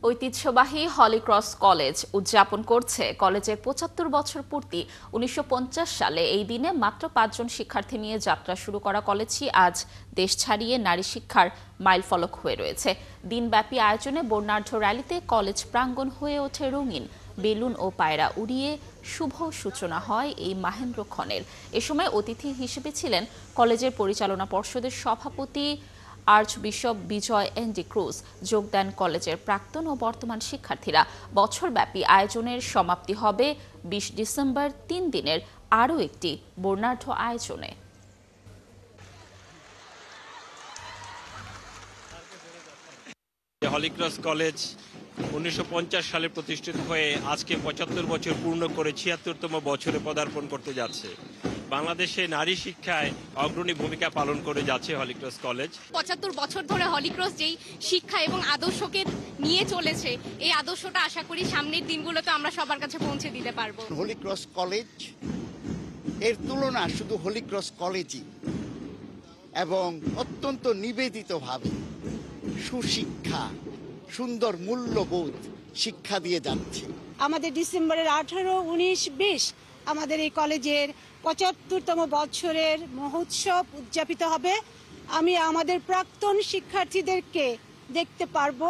ঐতিহ্যবাহী Holy Cross college উদযাপন করছে কলেজের ৭৫ বছর পূর্তি। ১৯৫০ সালে এই দিনে মাত্র ৫ জন শিক্ষার্থী নিয়ে যাত্রা শুরু করা কলেজটি আজ দেশ ছাড়িয়ে নারী শিক্ষার মাইলফলক হয়ে রয়েছে। দিনব্যাপী আয়োজনে বর্ণাঢ্য র্যালিতে কলেজ প্রাঙ্গণ হয়ে ওঠে রঙিন। বেলুন ও পায়রা উড়িয়ে শুভ সূচনা হয় এই মাহেন্দ্রক্ষণের। এ সময় অতিথি হিসেবে ছিলেন কলেজের পরিচালনা পর্ষদের সভাপতি আর্চবিশপ বিজয় এন্ডি ক্রুজ। যোগ দেন কলেজের প্রাক্তন ও বর্তমান শিক্ষার্থীরা। বছরব্যাপী আয়োজনের সমাপ্তি হবে ২০ ডিসেম্বর ৩ দিনের আরও একটি বর্ণাঢ্য আয়োজনে। হলিক্রস কলেজ ১৯৫০ সালে প্রতিষ্ঠিত হয়ে আজকে ৭৫ বছর পূর্ণ করে ৭৬তম বছরে পদার্পণ করতে যাচ্ছে। বাংলাদেশে নারী শিক্ষায় অগ্রণী ভূমিকা পালন করে যাচ্ছে হলিক্রস কলেজ। ৭৫ বছর ধরে হলিক্রস যেই শিক্ষা এবং আদর্শকে নিয়ে চলেছে, এই আদর্শটা আশা করি সামনের দিনগুলোতে আমরা সবার কাছে পৌঁছে দিতে পারবো। হলিক্রস কলেজ এর তুলনা শুধু হলিক্রস কলেজই, এবং অত্যন্ত নিবেদিতভাবে সুশিক্ষা, সুন্দর মূল্যবোধ শিক্ষা দিয়ে যাচ্ছে। আমাদের ডিসেম্বরের ১৮, ১৯, ২০ আমাদের এই কলেজের ৭৫তম বছরের মহোৎসব উদযাপিত হবে। আমি আমাদের প্রাক্তন শিক্ষার্থীদেরকে দেখতে পারবো।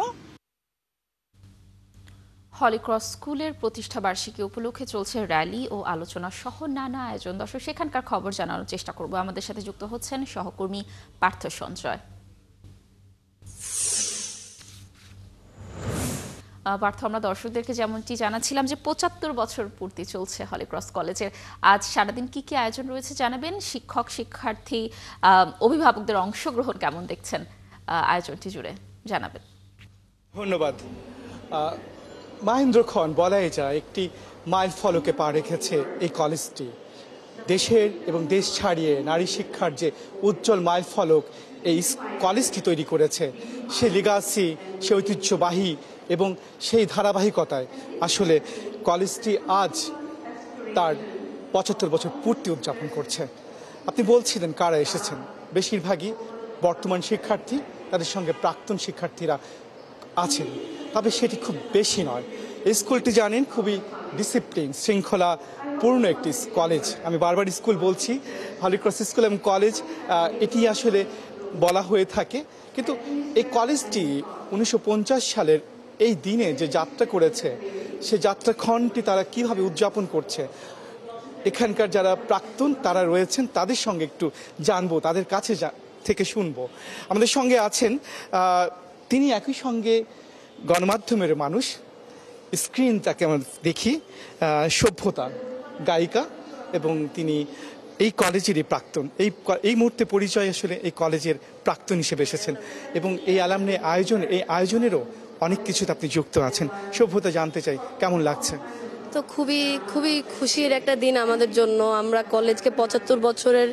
হলিক্রস স্কুলের প্রতিষ্ঠা বার্ষিকী উপলক্ষে চলছে র্যালি ও আলোচনা সহ নানা আয়োজন। দর্শক, সেখানকার খবর জানানোর চেষ্টা করব। আমাদের সাথে যুক্ত হচ্ছেন সহকর্মী পার্থ সঞ্জয়। পার্থ, আমরা দর্শকদেরকে যেমনটি জানাচ্ছিলাম যে ৭৫ বছর পূর্তি চলছে হলিক্রস কলেজের। আজ সারাদিন কি কি আয়োজন রয়েছে জানাবেন। শিক্ষক, শিক্ষার্থী, অভিভাবকদের অংশগ্রহণ কেমন দেখছেন আয়োজনটি জুড়ে, জানাবেন। ধন্যবাদ। মাহেন্দ্রক্ষণ বলাই যায় একটি মাইল ফলকে পা রেখেছে এই কলেজটি। দেশের এবং দেশ ছাড়িয়ে নারী শিক্ষার যে উজ্জ্বল মাইল ফলক এই কলেজটি তৈরি করেছে, সে লিগাসি, সে ঐতিহ্যবাহী এবং সেই ধারাবাহিকতায় আসলে কলেজটি আজ তার ৭৫ বছর পূর্তি উদযাপন করছে। আপনি বলছিলেন কারা এসেছেন, বেশিরভাগই বর্তমান শিক্ষার্থী, তাদের সঙ্গে প্রাক্তন শিক্ষার্থীরা আছেন, তবে সেটি খুব বেশি নয়। এই স্কুলটি জানেন খুবই ডিসিপ্লিন, শৃঙ্খলা পূর্ণ একটি কলেজ। আমি বারবার স্কুল বলছি, হলিক্রস স্কুল এবং কলেজ এটি আসলে বলা হয়ে থাকে। কিন্তু এই কলেজটি ১৯৫০ সালের এই দিনে যে যাত্রা করেছে, সে যাত্রাক্ষণটি তারা কিভাবে উদযাপন করছে, এখানকার যারা প্রাক্তন তারা রয়েছেন তাদের সঙ্গে একটু জানবো, তাদের কাছে থেকে শুনবো। আমাদের সঙ্গে আছেন তিনি একই সঙ্গে গণমাধ্যমের মানুষ, স্ক্রিন তাকে আমরা দেখি, সভ্যতা গায়িকা, এবং তিনি এই কলেজেরই প্রাক্তন। এই মুহূর্তে পরিচয় আসলে এই কলেজের প্রাক্তন হিসেবে এসেছেন, এবং এই অ্যালামনি আয়োজন, এই আয়োজনেরও অনেক কিছুতে আপনি যুক্ত আছেন। সভ্যতা, জানতে চাই কেমন লাগছে? তো খুবই খুবই খুশির একটা দিন আমাদের জন্য। আমরা কলেজকে ৭৫ বছরের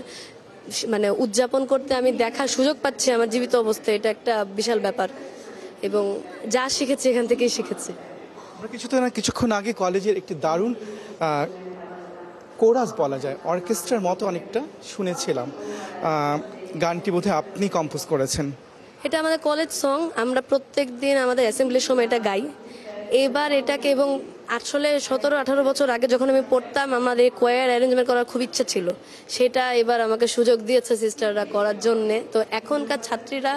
মানে উদযাপন করতে আমি দেখার সুযোগ পাচ্ছি আমার জীবিত অবস্থায়, এটা একটা বিশাল ব্যাপার, এবং যা শিখেছি এখান থেকেই শিখেছি। আমরা কিছুক্ষণ আগে কলেজের একটি দারুণ কোরাস বলা যায়, অর্কেস্ট্রার মতো অনেকটা শুনেছিলাম। গানটি বোধহয় আপনি কম্পোজ করেছেন। এটা আমাদের কলেজ সং, আমরা প্রত্যেক দিন আমাদের অ্যাসেম্বলির সময় এটা গাই। এবার এটাকে, এবং আসলে ১৭-১৮ বছর আগে যখন আমি পড়তাম, আমার এই কোয়ার অ্যারেঞ্জমেন্ট করার খুব ইচ্ছা ছিল, সেটা এবার আমাকে সুযোগ দিয়েছে সিস্টাররা করার জন্যে। তো এখনকার ছাত্রীরা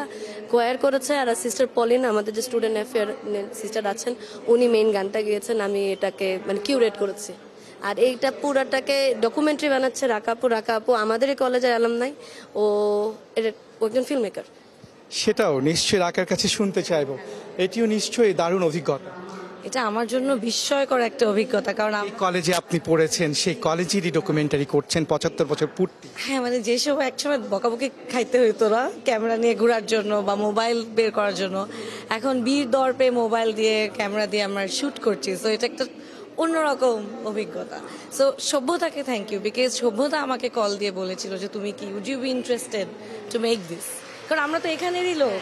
কোয়ার করেছে, আর সিস্টার পলিন, আমাদের যে স্টুডেন্ট অ্যাফেয়ার সিস্টার আছেন, উনি মেইন গানটা গিয়েছেন, আমি এটাকে মানে কিউরেট করেছি। আর এইটা পুরাটাকে ডকুমেন্টারি বানাচ্ছে রাকা আপু, আমাদের এই কলেজের অ্যালামনাই, ও একজন ফিল্ম মেকার। সেটাও নিশ্চয়ই রাকার কাছে শুনতে চাইবো। এটিও নিশ্চয়ই দারুণ অভিজ্ঞতা। এটা আমার জন্য বিস্ময়কর একটা অভিজ্ঞতা, কারণ এই কলেজে আপনি পড়েছেন, সেই কলেজেরই ডকুমেন্টারি করছেন ৭৫ বছর পূর্তি। হ্যাঁ, মানে যেসব একসময় বকাবকি খাইতে হইতো না ক্যামেরা নিয়ে ঘোরার জন্য বা মোবাইল বের করার জন্য, এখন বীর দর্পে মোবাইল দিয়ে ক্যামেরা দিয়ে আমরা শুট করছি। সো এটা একটা অন্যরকম অভিজ্ঞতা। সো সভ্যতাকে থ্যাংক ইউ, বিকজ সভ্যতা আমাকে কল দিয়ে বলেছিল যে তুমি কি would you be interested to make this, কারণ আমরা তো এখানেরই লোক,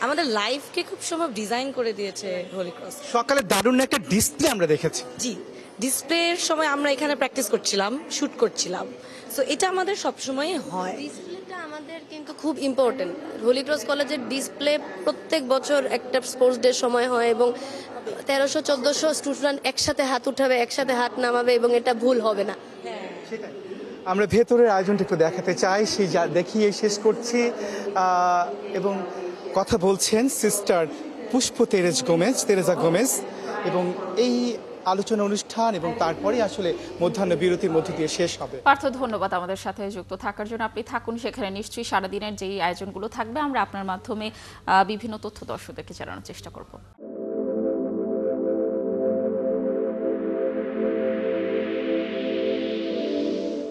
আমাদের লাইফকে খুব সম্ভব ডিজাইন করে দিয়েছে হলিক্রস। সকালে দারুণ একটা ডিসপ্লে আমরা দেখেছি। জি, ডিসপ্লের সময় আমরা এখানে প্র্যাকটিস করছিলাম, শুট করছিলাম। সো এটা আমাদের সব সময় হয়। ডিসপ্লেটা আমাদের আমাদের কিন্তু খুব ইম্পর্টেন্ট হোলি ক্রস কলেজের ডিসপ্লে প্রত্যেক বছর একটা স্পোর্টস ডে সময় হয় এবং 1300-1400 স্টুডেন্ট একসাথে হাত উঠাবে, একসাথে হাত নামাবে এবং এটা ভুল হবে না। আমরা ভেতরের আয়োজনটা একটু দেখাতে চাই, সেই দেখিয়ে শেষ করছি। এবং কথা বলছেন সিস্টার পুষ্প তেরেজা গোমেজ এবং এই আলোচনা অনুষ্ঠান এবং তারপরে আসলে মধ্যাহ্ন বিরতির মধ্যে দিয়ে শেষ হবে। পার্থ, ধন্যবাদ আমাদের সাথে যুক্ত থাকার জন্য। আপনি থাকুন সেখানে, নিশ্চয়ই সারাদিনের যেই আয়োজনগুলো থাকবে আমরা আপনার মাধ্যমে বিভিন্ন তথ্য দর্শকদেরকে জানানোর চেষ্টা করব।